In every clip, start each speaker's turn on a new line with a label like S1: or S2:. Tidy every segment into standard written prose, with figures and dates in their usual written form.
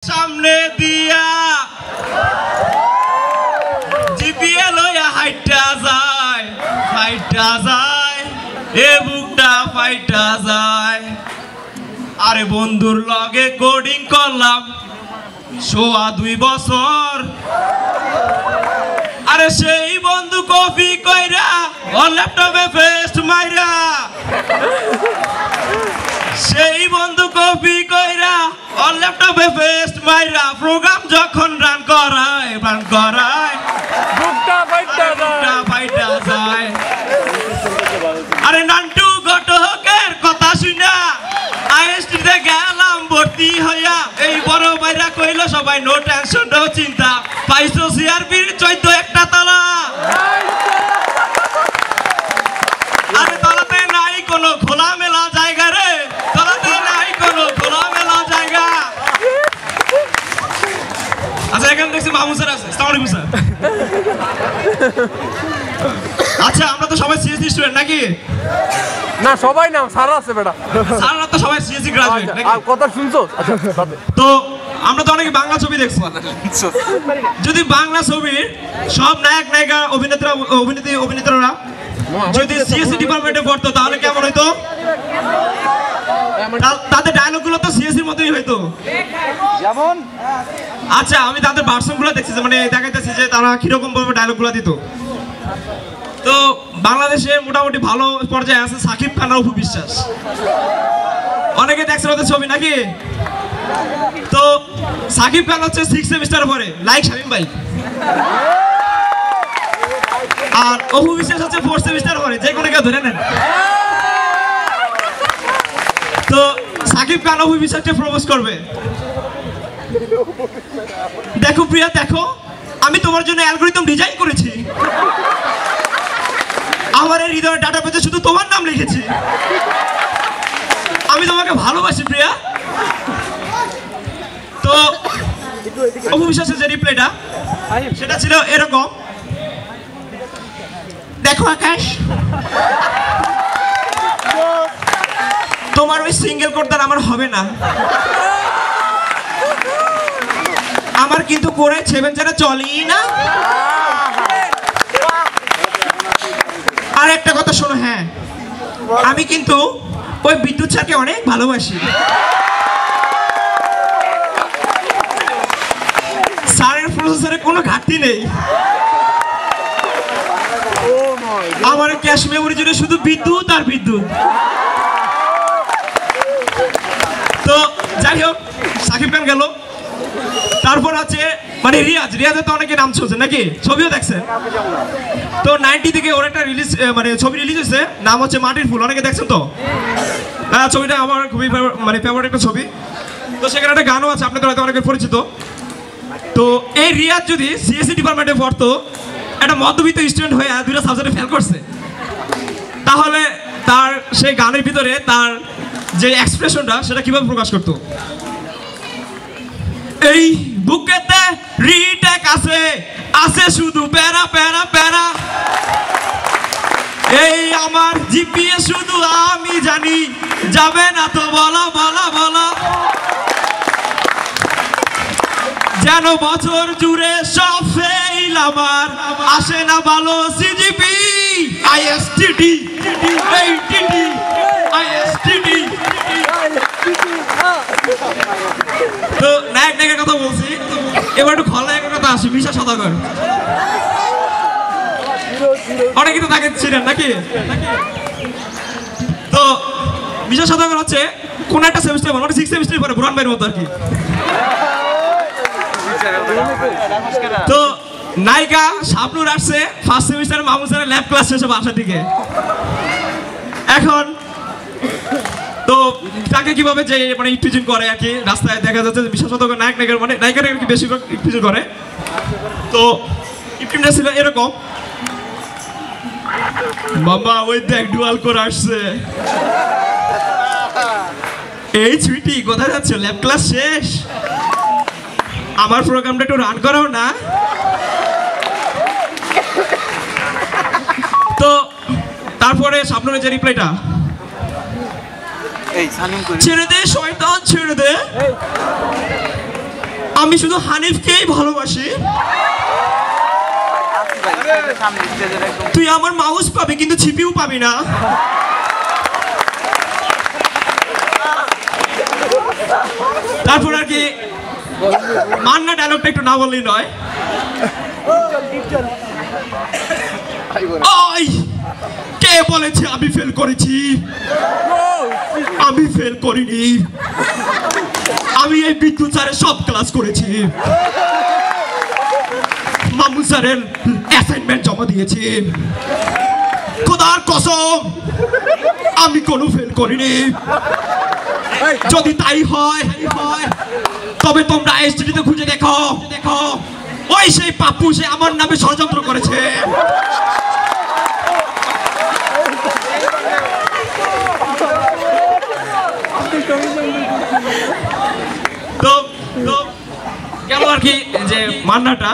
S1: সামনে দিয়া জিপিএ লইয়া হাইটা যায় এ বুকটা ফাইটা যায়। আরে বন্ধুর লগে কোডিং করলাম 2.5 বছর। আরে সেই বন্ধু কপি কইরা ওর ল্যাপটপে পেস্ট মাইরা, সেই বন্ধু কপি কইরা ওর ল্যাপটপে পেস্ট মাইরা প্রোগ্রাম যখন রান করায় বুকটা ফাইটা যায়। আরে নান্টু ঘটকের কথা শুনা আইএসটিতে গেলাম ভর্তি হইয়া, এই বড় ভাইরা কইলো সবাই নো টেনশন নো চিন্তা, পাইছো সিআরপির 14 একটা তালা। আরে তলাতে নাই কোনো খোলামেলা জায়গা রে, তলাতে নাই কোনো খোলামেলা জায়গা। আচ্ছা এখানে দেখছি মাহমুদ স্যার আছে। আসসালামু আলাইকুম স্যার। আচ্ছা আমরা তো সবাই সিএসসি স্টুডেন্ট নাকি?
S2: না সবাই না, স্যার আছে বেটা।
S1: স্যাররা তো সবাই সিএসসি গ্রাজুয়েট নাকি?
S2: আর কথা শুনছো? আচ্ছা
S1: তো আমরা তো অনেকে বাংলা ছবি দেখছি। যদি বাংলা ছবির সব নায়ক নায়িকা অভিনেত্রীরা যদি সিএসসি ডিপার্টমেন্টে পড়তো তাহলে কেমন হইতো? তাদের ডায়লগ গুলো তো সিএসসির মতোই হইতো যেমন। আচ্ছা আমি তাদের ভার্সন গুলো দেখছি, মানে দেখাইতেছি যে তারা কিরকম ভাবে ডায়লগ গুলো দিত। তো বাংলাদেশে মোটামুটি ভালো পর্যায়ে আছে সাকিব খান আর অপু বিশ্বাস। অনেকে দেখছেন ওদের ছবি নাকি? তো সাকিব খান হচ্ছে 6 সেমিস্টার পরে লাইক শামীম ভাই, আর অপু বিশ্বাস হচ্ছে 4 সেমিস্টার পরে, যে কোনো কেউ ধরে নেন। তো সাকিব খান অপু বিশ্বাসকে প্রপোজ করবে। দেখো প্রিয়া দেখো, আমি তোমার জন্য অ্যালগরিদম ডিজাইন করেছি, আমার এই হৃদয়ের ডাটাবেজে শুধু তোমার নাম লিখেছি, আমি তোমাকে ভালোবাসি প্রিয়া। তো অপু বিশ্বাসের যে রিপ্লাইটা সেটা ছিল এরকম, দেখো আকাশ তোমার ওই সিঙ্গেল কোডদার আমার হবে না, আমার কিন্তু করে 7 ছাড়া চলেই না। আর একটা কথা শোনো, হ্যাঁ আমি কিন্তু ওই বিদ্যুৎ স্যারকে অনেক ভালোবাসি, স্যারের প্রসেসরে কোনো ঘাটতি নেই, আমার ক্যাশ মেমোরি জুড়ে শুধু বিদ্যুৎ আর বিদ্যুৎ। তো যাই হোক সাকিব খান গেল, তারপর আছে মানে রিয়াজের তো অনেকে নাম চলছে নাকি, ছবিও দেখছেন। তো 90 থেকে ওর একটা মানে ছবি রিলিজ হয়েছে, নাম হচ্ছে মাটির ফুল, অনেকে দেখছেন তো। ছবিটা আমার খুবই মানে ফেভারিট একটা ছবি। তো সেখানে একটা গানও আছে, আপনাদের হয়তো অনেকে পরিচিত। তো এই রিয়াজ যদি সিএসসি ডিপার্টমেন্টে পড়তো, একটা মধ্যবিত্ত স্টুডেন্ট হয়ে 2টা সাবজেক্টে ফেল করছে, তাহলে তার সেই গানের ভিতরে তার যে এক্সপ্রেশনটা সেটা কিভাবে প্রকাশ করতো? এই বুকেতে রিটেক আছে শুধু প্যারা প্যারা প্যারা, এই আমার জিপিএ শুধু আমি জানি, যাবে না তো বলা বলা বলা, যেন বছর জুড়ে সব ফেল আমার, আসে না ভালো সিজিপি আইএসটিডি এইটিডি আইএসটিডি। তো নায়ক নায়কের কথা বলছি, এবার একটু খলনায়কের কথা আসি। মিশা সওদাগর, অনেকে তো তাকে ছিলেন নাকি? তো মিশা সওদাগর হচ্ছে কোন একটা সেমিস্টার মানে 6 সেমিস্টার পরে বুরান ভাইয়ের মতো আর কি। তো নায়িকা শাবনূর আসছে ফার্স্ট সেমিস্টারে মাহমুদ স্যারের ল্যাব ক্লাস শেষে বাসা থেকে। এখন তো তাকে কিভাবে যে মানে ইফটিজিং করে আর কি, রাস্তায় দেখা যাচ্ছে বিশেষত নায়ক নায়িকার মানে নায়িকারা আর কি বেশিরভাগ ইফটিজিং করে। তো ইফটিজিংটা ছিল এরকম, মামা ওই দেখ ডুয়াল করে আসছে, এই ছুটি কোথায় যাচ্ছে, ল্যাব ক্লাস শেষ, আমার প্রোগ্রামটা একটু রান করাও না। তো তারপরে শাবনূরের যে রিপ্লাইটা, ছেড়ে দে শয়তান ছেড়ে দে, আমি শুধু হানিফকেই ভালোবাসি। তুই আমার মাউস পাবি কিন্তু ছিপিও পাবি না। তারপর আর কি মান্না ডায়লগটা একটু না বললেই নয়। ওই কে বলেছে আমি ফেল করেছি? আমি ফেল করিনি, আমি এই বিদ্যুৎ স্যারের সব ক্লাস করেছি, মামুন স্যারের অ্যাসাইনমেন্ট জমা দিয়েছি, খোদার কসম আমি কোনো ফেল করিনি। যদি তাই হয় তবে তোমরা এসটিতে খুঁজে দেখো, ওই সেই পাপ্পু সে আমার নামে ষড়যন্ত্র করেছে। তো গেল আর কি যে মান্নাটা।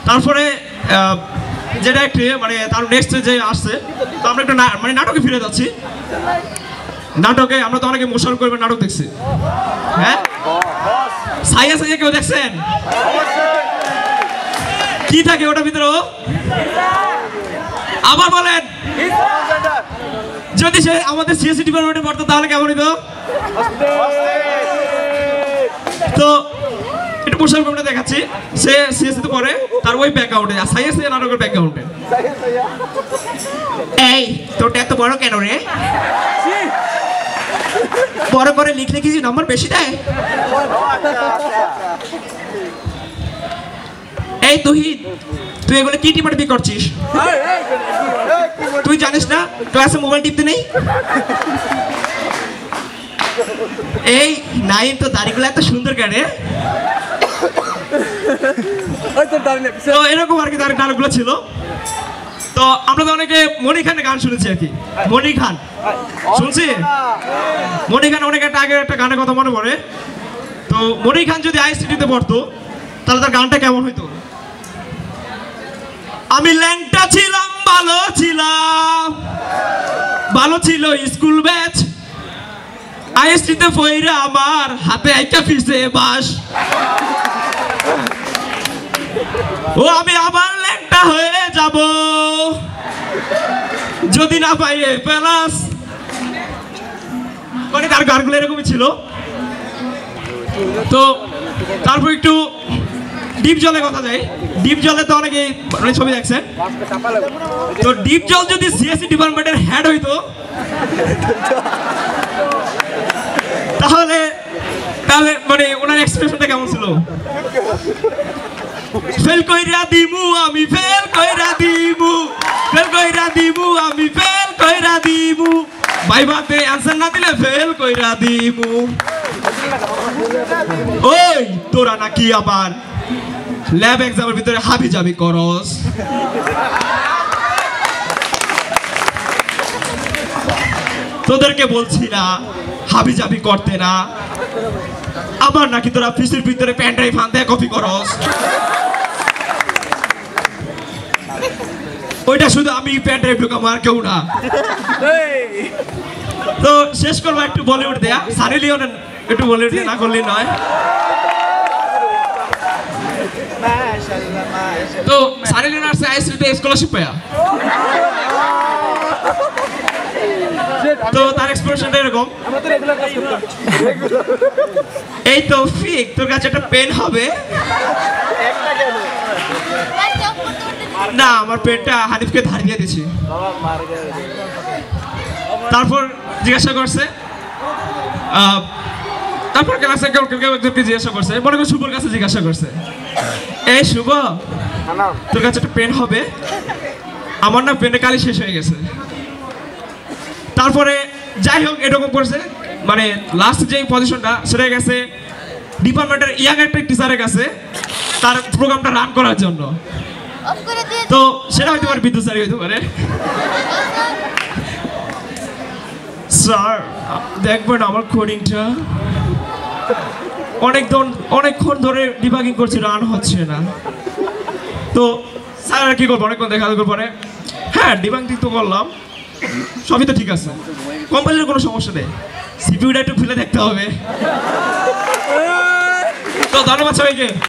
S1: তারপরে যেটা একটু মানে তার নেক্সট যে আসছে, তো আমরা একটু মানে নাটকে ফিরে যাচ্ছি। নাটকে আমরা তো অনেকে মোশন করবেন নাটক দেখছি, হ্যাঁ সাইয়া সাইয়া কেউ দেখছেন? কি থাকে ওটার ভিতরে? আবার বলেন, যদি সে আমাদের সিএসসি ডিপার্টমেন্টে পড়তো তাহলে কেমন হইতো? তো একটু মোশন করবে দেখাচ্ছি। সে সিএসসি তে পড়ে, তার ওই ব্যাকগ্রাউন্ডে আর সাইয়া সাইয়া নাটকের ব্যাকগ্রাউন্ডে। এই তোরটা এত বড় কেন রে? বড় করে লিখলে কি নম্বর বেশি দেয়? এই তুহিন, তুই এগুলো কি টিপাটিপি করছিস? তুই জানিস না ক্লাসে মোবাইল টিপতে নেই? এই নাইম তো দাড়িগুলো এত সুন্দর কেনে? তো এরকম আর কি তার গানগুলো ছিল। তো আমরা তো অনেকে মনি খানের গান শুনেছি আর কি। মনি খান শুনছি, মনি খান অনেক একটা আগের একটা গানের কথা মনে পড়ে। তো মনি খান যদি আইএসটিতে পড়তো তাহলে তার গানটা কেমন হইতো? আমি ল্যাংটা ছিলাম, ভালো ছিল স্কুল ব্যাচ, আইএসটিতে পইরা আমার হাতে একটা ফিসে বাস। ও আমি আবার ল্যাংটা হয়ে যাব যদি না পাই প্লাস। মানে তার গানগুলো এরকমই ছিল। তো তারপর একটু ডিপ জলের কথা যাই। ডিপ জলে তো অনেকে ছবি দেখছেন। তো ডিপ জল যদি সিএসসি ডিপার্টমেন্টের হেড হইতো তাহলে মানে ওনার এক্সপ্রেশনটা কেমন ছিল? ফেল কইরা দিমু আমি, ফেল কইরা দিমু, ফেল কইরা দিমু আমি, ফেল কইরা দিমু, ভাইবাতে অ্যানসার না দিলে ফেল কইরা দিমু। ওই তোরা নাকি আবার ল্যাব এক্সামের ভিতরে হাবি জাবি করস? তোদেরকে বলছি না হাবি জাবি করতে না, আবার নাকি তোরা ফিসের ভিতরে পেন ড্রাইভ আনতে কপি করস? ওইটা শুধু আমি পেন ড্রাইভ ঢুকাবো আর কেউ না। তো শেষ করবো একটু বলিউড দেয়া, সানি লিওন একটু বলিউড না করলে নয়। তো সানি লিওন আসছে আইএসটিতে স্কলারশিপ পায়া। তো তার এক্সপ্রেশনটা এরকম, এই তো ফিক তোর কাছে একটা পেন হবে না? আমার পেনটা হানিফকে ধার দিয়ে দিছি। তারপর জিজ্ঞাসা করছে, তারপর ক্লাসে একজনকে জিজ্ঞাসা করছে, মনে করি শুভর কাছে জিজ্ঞাসা করছে, এই শুভ তোর কাছে একটা পেন হবে? আমার না পেনের কালি শেষ হয়ে গেছে। তারপরে যাই হোক এরকম করছে, মানে লাস্ট যে পজিশনটা সেটা গেছে ডিপার্টমেন্টের ইয়াং একটা টিচারের কাছে তার প্রোগ্রামটা রান করার জন্য। তো সেটা হয়তো পারে বিদ্যুৎ স্যারই হইতে পারে। স্যার দেখবেন আমার কোডিংটা অনেকক্ষণ ধরে ডিবাগিং করছি, রান হচ্ছে না। তো স্যার আর কি করবো, অনেকক্ষণ দেখা দেখার পরে হ্যাঁ ডিবাগিং তো করলাম, সবই তো ঠিক আছে, কম্পাইলারের কোনো সমস্যা নেই, সিপিইউটা একটু খুলে দেখতে হবে। তো তো ধন্যবাদ সবাইকে।